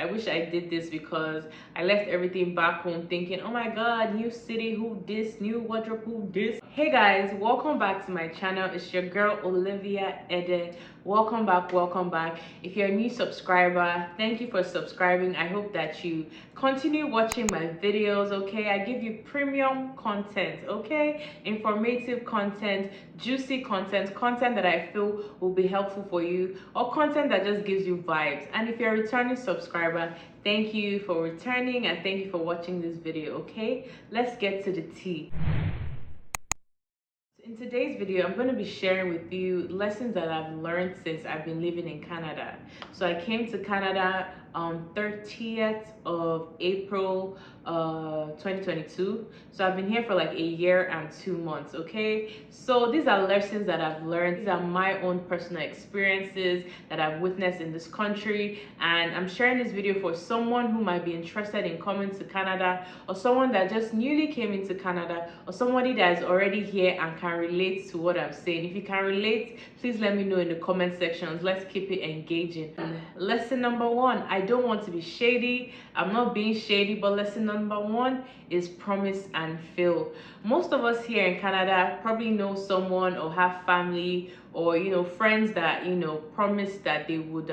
I wish I did this because I left everything back home thinking, oh my god, new city, who this, new wardrobe, who this. Hey guys, welcome back to my channel. It's your girl Olivia Ede. Welcome back. If you're a new subscriber, thank you for subscribing. I hope that you continue watching my videos. Okay, I give you premium content, okay, informative content, juicy content that I feel will be helpful for you, or content that just gives you vibes. And if you're a returning subscriber, thank you for returning and thank you for watching this video. Okay, let's get to the tea. In today's video, I'm going to be sharing with you lessons that I've learned since I've been living in Canada. So I came to Canada on 30th of April 2022. So I've been here for like a year and 2 months. Okay, so these are lessons that I've learned. These are my own personal experiences that I've witnessed in this country, and I'm sharing this video for someone who might be interested in coming to Canada, or someone that just newly came into Canada, or somebody that is already here and can relate to what I'm saying. If you can relate, please let me know in the comment sections. Let's keep it engaging. Lesson number one, I don't want to be shady. I'm not being shady, but lesson number one is promise and fail. Most of us here in Canada probably know someone or have family or friends that promised that they would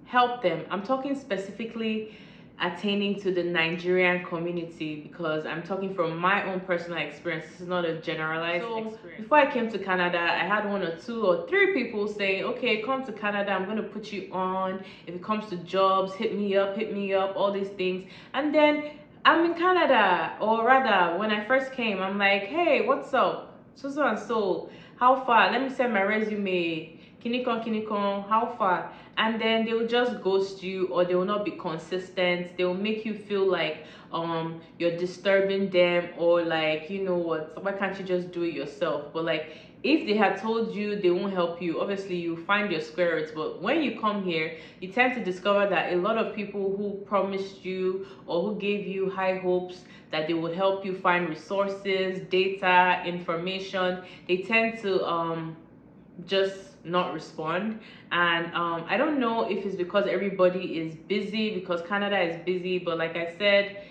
help them. I'm talking specifically attaining to the Nigerian community, because I'm talking from my own personal experience. This is not a generalized experience. Before I came to Canada, I had 1 or 2 or 3 people saying, okay, come to Canada, I'm going to put you on. If it comes to jobs, hit me up, all these things. And then I'm in Canada, or rather, when I first came, I'm like, hey, what's up? So and so, how far? Let me send my resume. Kinikon, how far? And then they will just ghost you, or they will not be consistent. They will make you feel like you're disturbing them, or like, you know what, why can't you just do it yourself? But like, if they had told you they won't help you, obviously you find your square root. But when you come here, you tend to discover that a lot of people who promised you or who gave you high hopes that they would help you find resources, data, information, they tend to just not respond. And I don't know if it's because everybody is busy, because Canada is busy, but like I said,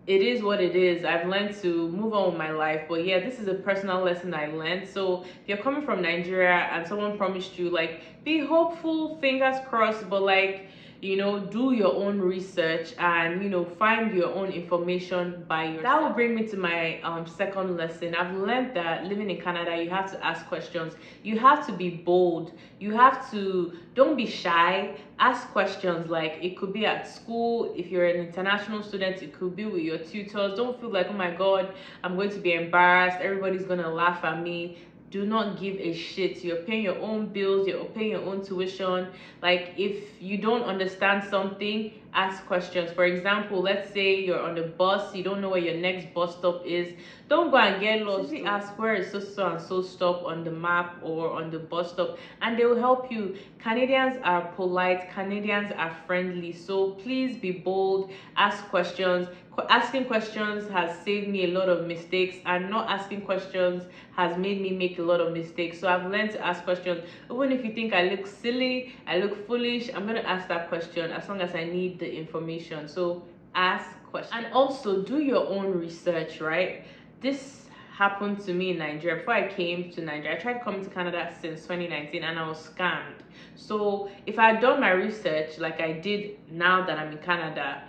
it is what it is. I've learned to move on with my life. But yeah, this is a personal lesson I learned. So if you're coming from Nigeria and someone promised you, like, be hopeful, fingers crossed, but like, do your own research and find your own information by yourself. That will bring me to my second lesson. I've learned that living in Canada, you have to ask questions. You have to be bold. You have to, don't be shy. Ask questions. Like, it could be at school. If you're an international student, it could be with your tutors. Don't feel like, oh my god, I'm going to be embarrassed, everybody's gonna laugh at me. Do not give a shit. You're paying your own bills, you're paying your own tuition. Like, if you don't understand something, ask questions. For example, let's say you're on the bus, you don't know where your next bus stop is. Don't go and get lost. Simply ask, where is so and so stop on the map or on the bus stop, and they will help you. Canadians are polite, Canadians are friendly, so please be bold, ask questions. Asking questions has saved me a lot of mistakes, and not asking questions has made me make a lot of mistakes. So I've learned to ask questions. Even if you think I look silly, I look foolish, I'm going to ask that question as long as I need the information. So ask questions. And also do your own research, right? This happened to me in Nigeria. Before I came to Nigeria, I tried coming to Canada since 2019 and I was scammed. So if I had done my research like I did now that I'm in Canada,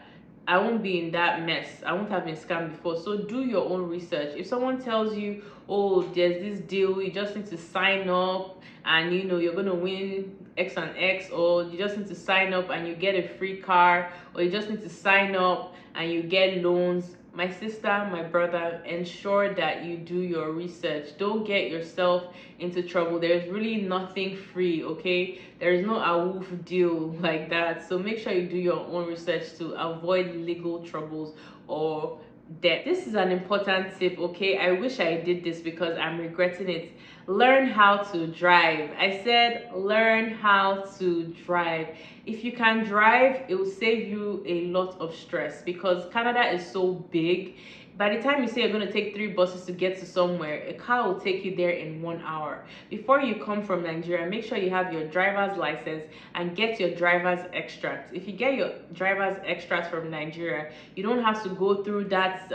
I won't be in that mess. I won't have been scammed before. So do your own research. If someone tells you, oh, there's this deal, you just need to sign up and you're gonna win X and X, or you just need to sign up and you get a free car, or you just need to sign up and you get loans, my sister, my brother, ensure that you do your research. Don't get yourself into trouble. There's really nothing free, okay? There is no AWOOF deal like that. So make sure you do your own research to avoid legal troubles or debt. This is an important tip, okay? I wish I did this because I'm regretting it. learn how to drive. I said learn how to drive. If you can drive, it will save you a lot of stress because Canada is so big. By the time you say you're going to take 3 buses to get to somewhere, a car will take you there in 1 hour. Before you come from Nigeria, make sure you have your driver's license and get your driver's extract. If you get your driver's extract from Nigeria, you don't have to go through that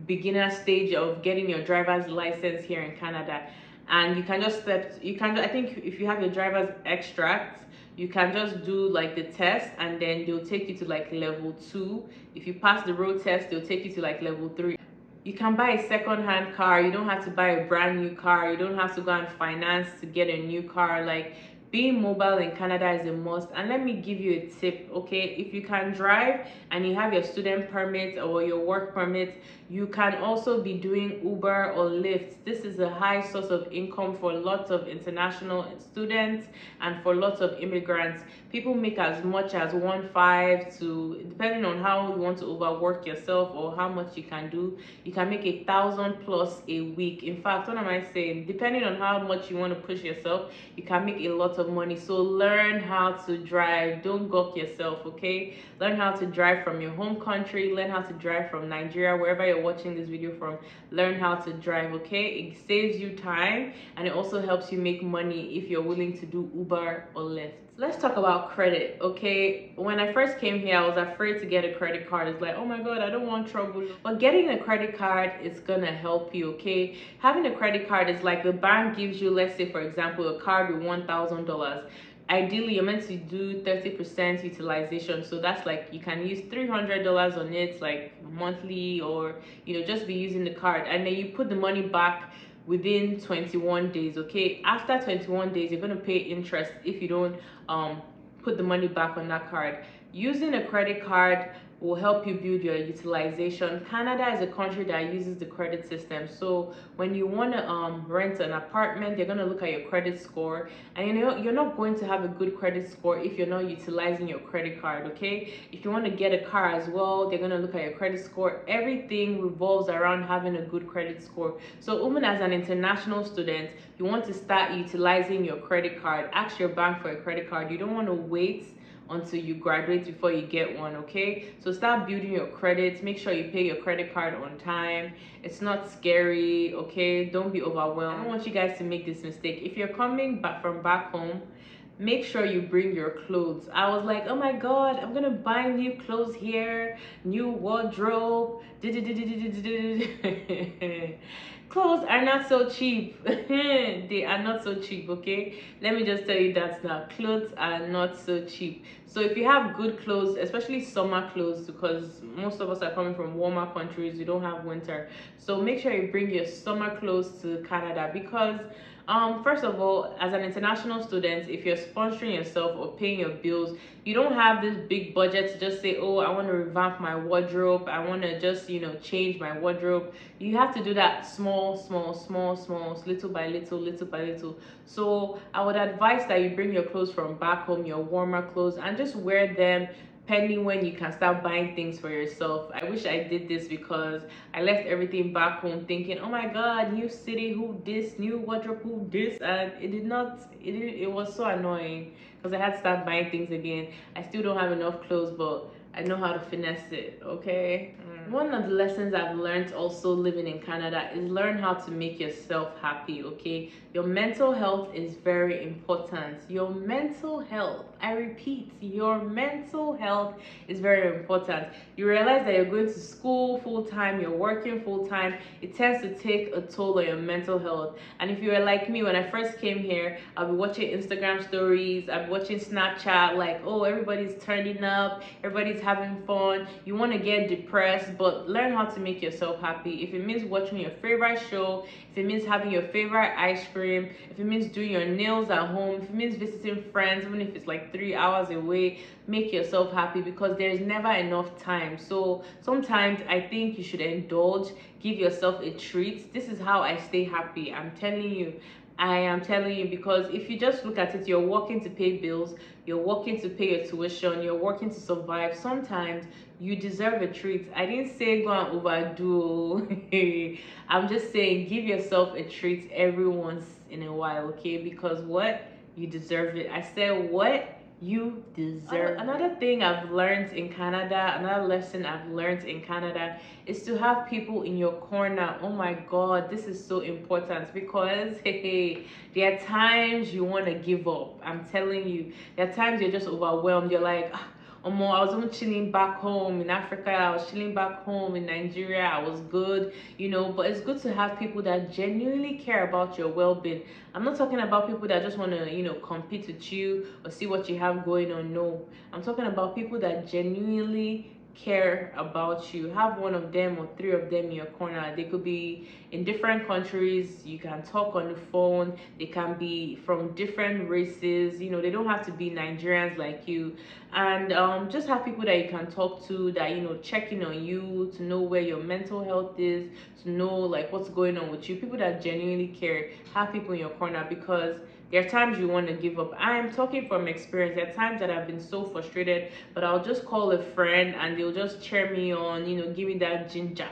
beginner stage of getting your driver's license here in Canada. And you can just I think if you have your driver's extract, you can just do like the test and then they'll take you to like level 2. If you pass the road test, they'll take you to like level 3. You can buy a second-hand car. You don't have to buy a brand new car. You don't have to go and finance to get a new car. Like, being mobile in Canada is a must. And let me give you a tip, okay? If you can drive and you have your student permit or your work permit, you can also be doing Uber or Lyft. This is a high source of income for lots of international students and for lots of immigrants. People make as much as 1.5 to, depending on how you want to overwork yourself or how much you can do, you can make 1,000 plus a week. In fact, what am I saying? Depending on how much you want to push yourself, you can make a lot of money. So learn how to drive. Don't gawk yourself, okay? Learn how to drive from your home country. Learn how to drive from Nigeria, wherever you're watching this video from. Learn how to drive, okay? It saves you time and it also helps you make money if you're willing to do Uber or Lyft. Let's talk about credit, okay? When I first came here, I was afraid to get a credit card. It's like, oh my God, I don't want trouble. But getting a credit card is gonna help you, okay? Having a credit card is like the bank gives you, let's say for example, a card with $1,000. Ideally, you're meant to do 30% utilization. So that's like, you can use $300 on it, like monthly, or, you know, just be using the card. And then you put the money back within 21 days, okay? After 21 days, you're gonna pay interest if you don't put the money back on that card. Using a credit card will help you build your utilization. Canada is a country that uses the credit system. So when you want to rent an apartment, they're going to look at your credit score. And you know, you're not going to have a good credit score if you're not utilizing your credit card, okay? If you want to get a car as well, they're going to look at your credit score. Everything revolves around having a good credit score. So even as an international student, you want to start utilizing your credit card. Ask your bank for a credit card. You don't want to wait until you graduate before you get one, okay? So start building your credits. Make sure you pay your credit card on time. It's not scary, okay? Don't be overwhelmed. I don't want you guys to make this mistake. If you're coming back from back home, make sure you bring your clothes. I was like, oh my God, I'm gonna buy new clothes here, new wardrobe. Clothes are not so cheap. They are not so cheap, okay? Let me just tell you that now. Clothes are not so cheap. So if you have good clothes, especially summer clothes, because most of us are coming from warmer countries, we don't have winter. So make sure you bring your summer clothes to Canada because first of all, as an international student, if you're sponsoring yourself or paying your bills, you don't have this big budget to just say, oh, I want to revamp my wardrobe. I want to just, you know, change my wardrobe. You have to do that small, little by little. So I would advise that you bring your clothes from back home, your warmer clothes, and just wear them pending when you can start buying things for yourself. I wish I did this because I left everything back home thinking, oh my God, new city, who this, new wardrobe, who this, and it was so annoying because I had to start buying things again. I still don't have enough clothes, but I know how to finesse it, okay? One of the lessons I've learned also living in Canada is learn how to make yourself happy, okay? Your mental health is very important. Your mental health, I repeat, your mental health is very important. You realize that you're going to school full-time, you're working full-time, it tends to take a toll on your mental health. And if you were like me, when I first came here, I'll be watching Instagram stories, I'll be watching Snapchat, like, oh, everybody's turning up, everybody's having fun. You want to get depressed, but learn how to make yourself happy. If it means watching your favorite show, if it means having your favorite ice cream, if it means doing your nails at home, if it means visiting friends, even if it's like 3 hours away, make yourself happy because there's never enough time. So sometimes I think you should indulge, give yourself a treat. This is how I stay happy. I'm telling you, I am telling you, because if you just look at it, you're working to pay bills, you're working to pay your tuition, you're working to survive. Sometimes you deserve a treat. I didn't say go and overdo. I'm just saying give yourself a treat every once in a while, okay? Because what? You deserve it. I said what? You deserve. Another thing I've learned in Canada, another lesson I've learned in Canada is to have people in your corner. Oh my God, this is so important, because hey, there are times you want to give up. I'm telling you, there are times you're just overwhelmed. You're like, I was even chilling back home in Africa. I was chilling back home in Nigeria. I was good, you know. But it's good to have people that genuinely care about your well-being. I'm not talking about people that just want to, you know, compete with you or see what you have going on. No, I'm talking about people that genuinely care about you. Have one of them or three of them in your corner. They could be in different countries. You can talk on the phone. They can be from different races. You know, they don't have to be Nigerians like you. And just have people that you can talk to, that, you know, check in on you, to know where your mental health is, to know like what's going on with you. People that genuinely care. Have people in your corner, because there are times you want to give up. I'm talking from experience. There are times that I've been so frustrated, but I'll just call a friend and they'll just cheer me on, you know, give me that ginger,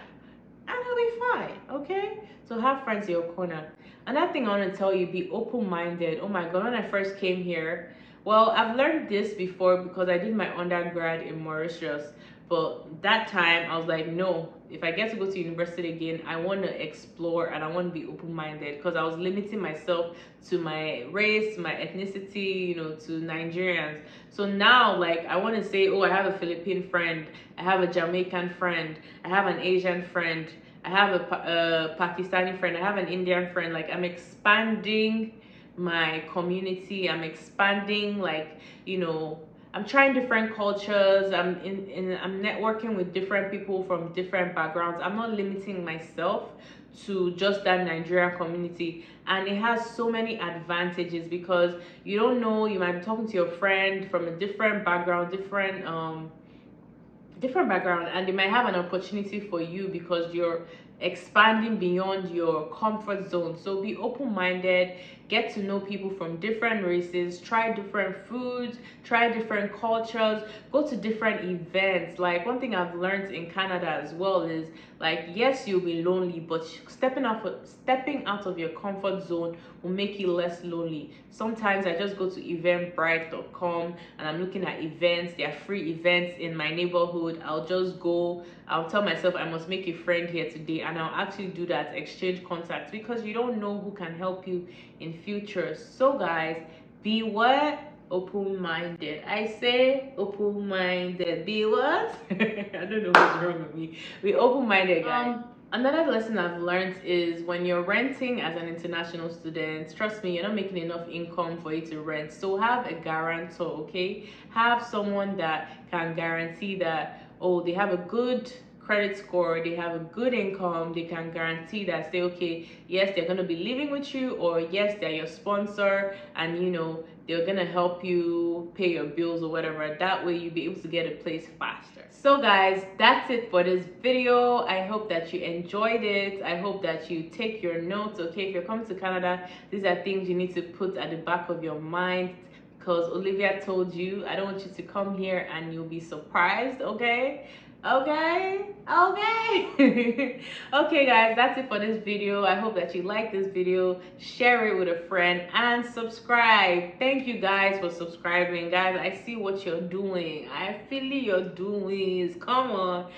and I'll be fine, okay? So have friends in your corner. Another thing I want to tell you, be open-minded. Oh my God, when I first came here, well, I've learned this before because I did my undergrad in Mauritius. But that time I was like, no, if I get to go to university again, I want to explore and I want to be open-minded, because I was limiting myself to my race, my ethnicity, you know, to Nigerians. So now, like, I want to say, oh, I have a Philippine friend, I have a Jamaican friend, I have an Asian friend, I have a Pakistani friend, I have an Indian friend. Like, I'm expanding my community. I'm expanding, like, you know, I'm trying different cultures. I'm networking with different people from different backgrounds. I'm not limiting myself to just that Nigerian community, and it has so many advantages, because you don't know, you might be talking to your friend from a different background, different background, and they might have an opportunity for you because you're expanding beyond your comfort zone. So be open-minded, get to know people from different races, try different foods, try different cultures, go to different events. Like, one thing I've learned in Canada as well is, like, yes, you'll be lonely, but stepping out of your comfort zone will make you less lonely. Sometimes I just go to eventbrite.com and I'm looking at events. There are free events in my neighborhood. I'll just go, I'll tell myself I must make a friend here today, and I'll actually do that, exchange contacts, because you don't know who can help you in future. So guys, be what? Open-minded. I say open-minded. Be what? I don't know what's wrong with me. Be open-minded, guys. Another lesson I've learned is, when you're renting as an international student, trust me, you're not making enough income for you to rent. So have a guarantor, okay? Have someone that can guarantee that, oh, they have a good credit score, they have a good income, they can guarantee that, say, okay, yes, they're going to be living with you, or yes, they're your sponsor, and you know, they're going to help you pay your bills or whatever. That way you'll be able to get a place faster. So guys, that's it for this video. I hope that you enjoyed it. I hope that you take your notes, okay? If you're coming to Canada, these are things you need to put at the back of your mind, because Olivia told you, I don't want you to come here and you'll be surprised, okay? Okay. Okay guys, that's it for this video. I hope that you like this video. Share it with a friend and subscribe. Thank you guys for subscribing. Guys, I see what you're doing. I feel you're doing. Come on.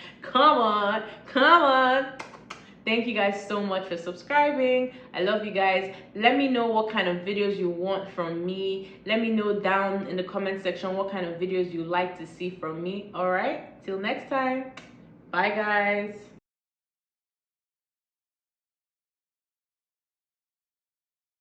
Thank you guys so much for subscribing. I love you guys. Let me know what kind of videos you want from me. Let me know down in the comment section what kind of videos you like to see from me. All right, till next time. Bye guys.